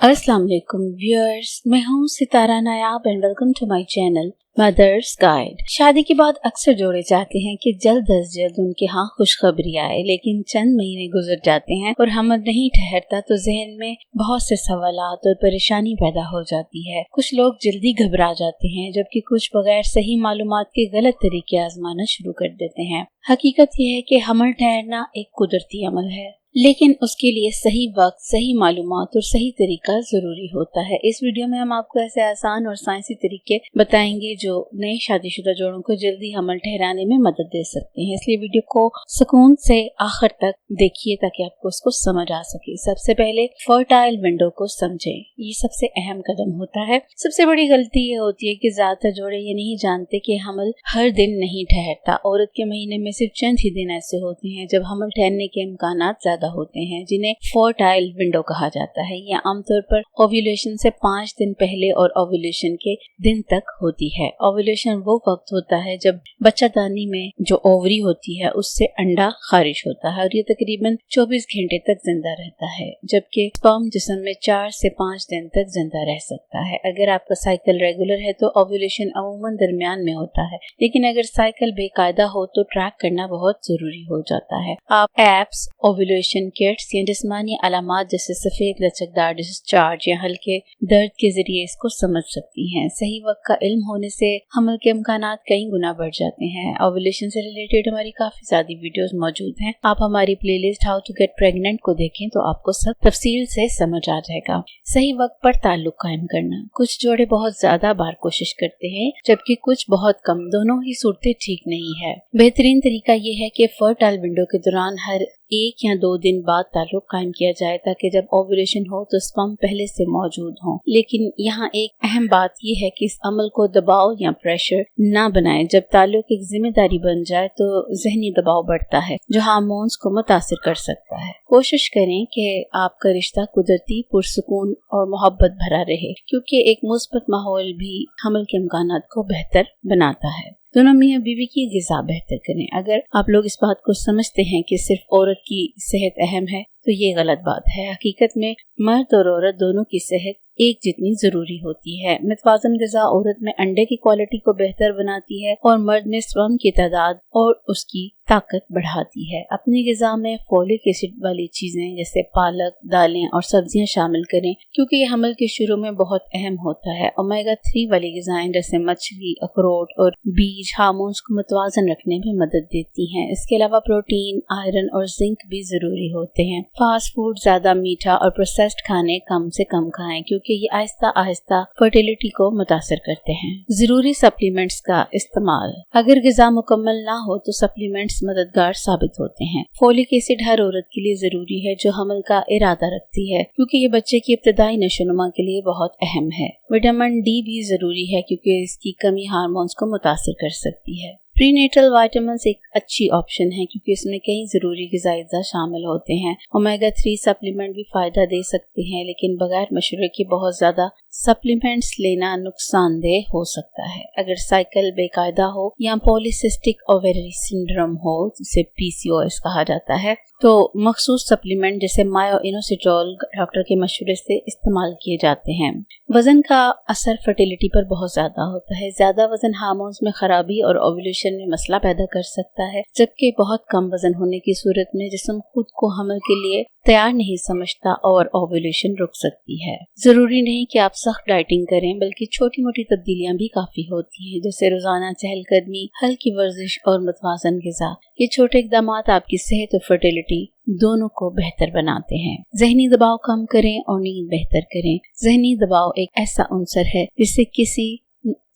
अस्सलाम वालेकुम व्यूअर्स, मैं हूँ Sitara Nayab and welcome to my channel mothers guide. शादी के बाद अक्सर जोड़े चाहते हैं कि जल्द अज जल्द उनके यहाँ खुशखबरी आए, लेकिन चंद महीने गुजर जाते हैं और हमल नहीं ठहरता तो जहन में बहुत से सवालात और परेशानी पैदा हो जाती है। कुछ लोग जल्दी घबरा जाते हैं, जबकि कुछ बगैर सही मालूमात के गलत तरीके आजमाना शुरू कर देते हैं। हकीकत यह है कि हमल ठहरना एक कुदरती अमल है, लेकिन उसके लिए सही वक्त, सही मालूमात और सही तरीका जरूरी होता है। इस वीडियो में हम आपको ऐसे आसान और साइंसी तरीके बताएंगे जो नए शादीशुदा जोड़ों को जल्दी हमल ठहराने में मदद दे सकते हैं, इसलिए वीडियो को सुकून से आखिर तक देखिए ताकि आपको उसको समझ आ सके। सबसे पहले फर्टाइल विंडो को समझें, ये सबसे अहम कदम होता है। सबसे बड़ी गलती ये होती है कि ज्यादातर जोड़े ये नहीं जानते कि हमल हर दिन नहीं ठहरता। औरत के महीने में सिर्फ चंद ही दिन ऐसे होते हैं जब हमल ठहरने के इम्कानात ज्यादा होते हैं, जिन्हें फर्टाइल विंडो कहा जाता है। यह आमतौर पर ओव्यूलेशन से 5 दिन पहले और ओव्यूलेशन के दिन तक होती है। ओव्यूलेशन वो वक्त होता है जब बच्चादानी में जो ओवरी होती है उससे अंडा खारिज होता है और ये तकरीबन 24 घंटे तक जिंदा रहता है, जबकि स्पर्म जिस्म में 4 से 5 दिन तक जिंदा रह सकता है। अगर आपका साइकिल रेगुलर है तो ओव्यूलेशन अमूमन दरमियान में होता है, लेकिन अगर साइकिल बेकायदा हो तो ट्रैक करना बहुत जरूरी हो जाता है। आप एप्स, ओव्यूलेशन किट्स या जिस्मानी अलामात जैसे सफेद लचकदार डिस्चार्ज या हल्के दर्द के जरिए इसको समझ सकती हैं। सही वक्त का इल्म होने से हमल के इम्कानात कई गुना बढ़ जाते हैं। ओव्यूलेशन से रिलेटेड हमारी काफी ज्यादा वीडियोस मौजूद हैं। आप हमारी playlist how to get pregnant को देखें तो आपको सब तफसील से समझ आ जाएगा। सही वक्त पर ताल्लुक कायम करना, कुछ जोड़े बहुत ज्यादा बार कोशिश करते हैं जबकि कुछ बहुत कम। दोनों ही सूरतें ठीक नहीं है। बेहतरीन तरीका ये है कि फर्टाइल विंडो के दौरान हर 1 या 2 दिन बाद ताल्लुक कायम किया जाए ताकि जब ओव्यूलेशन हो तो स्पर्म पहले से मौजूद हो। लेकिन यहाँ एक अहम बात यह है कि इस अमल को दबाव या प्रेशर ना बनाएं। जब ताल्लुक एक जिम्मेदारी बन जाए तो जहनी दबाव बढ़ता है जो हार्मोन्स को मुतासिर कर सकता है। कोशिश करें कि आपका रिश्ता कुदरती, पुरसुकून और मोहब्बत भरा रहे, क्योंकि एक मुस्बत माहौल भी हमल के इम्कानात को बेहतर बनाता है। दोनों मियां बीवी की ग़िज़ा बेहतर करें। अगर आप लोग इस बात को समझते हैं कि सिर्फ औरत की सेहत अहम है तो ये गलत बात है। हकीकत में मर्द और औरत दोनों की सेहत एक जितनी जरूरी होती है। मुतवाज़न ग़िज़ा औरत में अंडे की क्वालिटी को बेहतर बनाती है और मर्द में स्पर्म की तादाद और उसकी ताकत बढ़ाती है। अपनी ग़िज़ा में फोलिक एसिड वाली चीजें जैसे पालक, दालें और सब्जियां शामिल करें, क्योंकि ये हमल के शुरू में बहुत अहम होता है। ओमेगा 3 वाली ग़िज़ाएं जैसे मछली, अखरोट और बीज हार्मोन्स को मुतवाज़न रखने में मदद देती हैं। इसके अलावा प्रोटीन, आयरन और जिंक भी जरूरी होते हैं। फास्ट फूड, ज्यादा मीठा और प्रोसेस्ड खाने कम से कम खाएं, क्योंकि ये आहिस्ता आहिस्ता फर्टिलिटी को मुतासर करते हैं। जरूरी सप्लीमेंट्स का इस्तेमाल, अगर ग़िज़ा मुकम्मल ना हो तो सप्लीमेंट्स मददगार साबित होते हैं। फोलिक एसिड हर औरत के लिए जरूरी है जो हमल का इरादा रखती है, क्योंकि ये बच्चे की इब्तदाई नशोनुमा के लिए बहुत अहम है। विटामिन डी भी जरूरी है क्योंकि इसकी कमी हार्मोन्स को मुतासर कर सकती है। प्रीनेटल विटामिन्स एक अच्छी ऑप्शन है क्योंकि इसमें कई जरूरी ग़िज़ाई अज्जा शामिल होते हैं। ओमेगा 3 सप्लीमेंट भी फायदा दे सकते हैं, लेकिन बगैर मशवरे के बहुत ज्यादा सप्लीमेंट्स लेना नुकसानदेह हो सकता है। अगर साइकिल बेकायदा हो या पॉलीसिस्टिक ओवेरी सिंड्रोम हो, जिसे PCOS कहा जाता है, तो मखसूस सप्लीमेंट जैसे मायोइनोसिटोल डॉक्टर के मशवरे से इस्तेमाल किए जाते हैं। वजन का असर फर्टिलिटी पर बहुत ज्यादा होता है। ज्यादा वजन हार्मोन्स में खराबी और ओव्यूलेशन में मसला पैदा कर सकता है, जबकि बहुत कम वजन होने की सूरत में जिस्म खुद को हमल के लिए तैयार नहीं समझता और ओव्यूलेशन रुक सकती है। जरूरी नहीं कि आप सख्त डाइटिंग करें, बल्कि छोटी मोटी तब्दीलियां भी काफी होती हैं, जैसे रोजाना चहलकदमी, हल्की वर्जिश और मुतवाज़न ग़िज़ा। ये छोटे इक़दाम आपकी सेहत और फर्टिलिटी दोनों को बेहतर बनाते हैं। ज़हनी दबाव कम करें और नींद बेहतर करें। ज़हनी दबाव एक ऐसा अंसर है जिसे किसी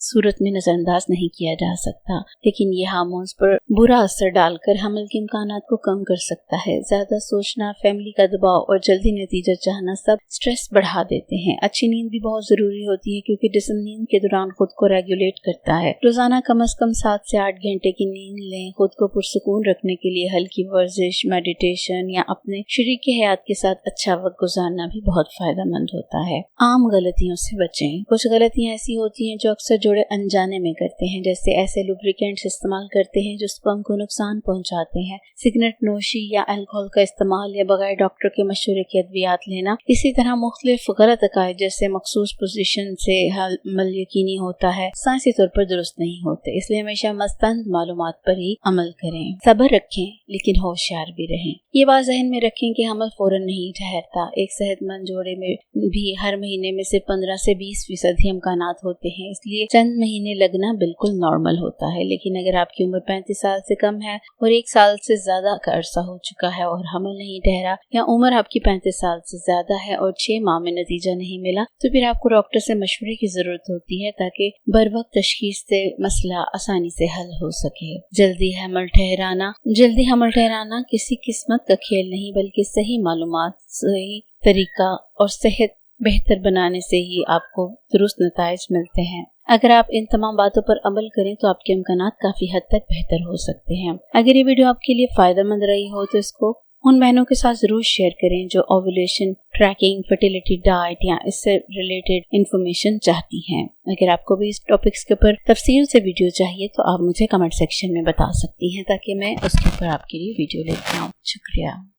सूरत में नजरअंदाज नहीं किया जा सकता, लेकिन ये हार्मोन्स पर बुरा असर डालकर हमल के इम्कानात को कम कर सकता है। ज्यादा सोचना, फैमिली का दबाव और जल्दी नतीजा चाहना सब स्ट्रेस बढ़ा देते हैं। अच्छी नींद भी बहुत जरूरी होती है क्योंकि जिस्म नींद के दौरान खुद को रेगुलेट करता है। रोजाना कम से कम 7 से 8 घंटे की नींद लें। खुद को पुरसुकून रखने के लिए हल्की वर्जिश, मेडिटेशन या अपने शरीक हयात के साथ अच्छा वक्त गुजारना भी बहुत फायदेमंद होता है। आम गलतियों से बचें। कुछ गलतियां ऐसी होती हैं जो अक्सर जोड़े अनजाने में करते हैं, जैसे ऐसे लुब्रिकेंट्स इस्तेमाल करते हैं जो स्पर्म को नुकसान पहुंचाते हैं, सिगरेट नोशी या अल्कोहल का इस्तेमाल या बगैर डॉक्टर के मशवरे के अद्वियात लेना। इसी तरह मुख्तलिफ गलत अकायद जैसे मखसूस पोजीशन से अमल यकीनी होता है, साइंसी तौर पर दुरुस्त नहीं होते। इसलिए हमेशा मस्तंद मालूमात पर ही अमल करें, सब्र रखें लेकिन होशियार भी रहें। ये बात ज़हन में रखें कि हमल फौरन नहीं ठहरता। एक सेहतमंद जोड़े में भी हर महीने में से 15 से 20% ही इम्कानात होते हैं, इसलिए चंद महीने लगना बिल्कुल नॉर्मल होता है। लेकिन अगर आपकी उम्र 35 साल से कम है और 1 साल से ज्यादा का अरसा हो चुका है और हमल नहीं ठहरा, या उम्र आपकी 35 साल से ज्यादा है और 6 माह में नतीजा नहीं मिला, तो फिर आपको डॉक्टर से मशवरे की जरूरत होती है ताकि बर वक्त तशखीस से मसला आसानी से हल हो सके। जल्दी हमल ठहराना किसी किस्मत का खेल नहीं, बल्कि सही मालूमात, सही तरीका और सेहत बेहतर बनाने से ही आपको दुरुस्त नताइज मिलते हैं। अगर आप इन तमाम बातों पर अमल करें तो आपके इम्कानात काफी हद तक बेहतर हो सकते हैं। अगर ये वीडियो आपके लिए फायदेमंद रही हो तो इसको उन बहनों के साथ जरूर शेयर करें जो ओव्यूलेशन ट्रैकिंग, फर्टिलिटी डाइट या इससे रिलेटेड इंफॉर्मेशन चाहती हैं। अगर आपको भी इस टॉपिक्स के ऊपर तफसील से वीडियो चाहिए तो आप मुझे कमेंट सेक्शन में बता सकती हैं ताकि मैं उसके ऊपर आपके लिए वीडियो लेकर आऊँ। शुक्रिया।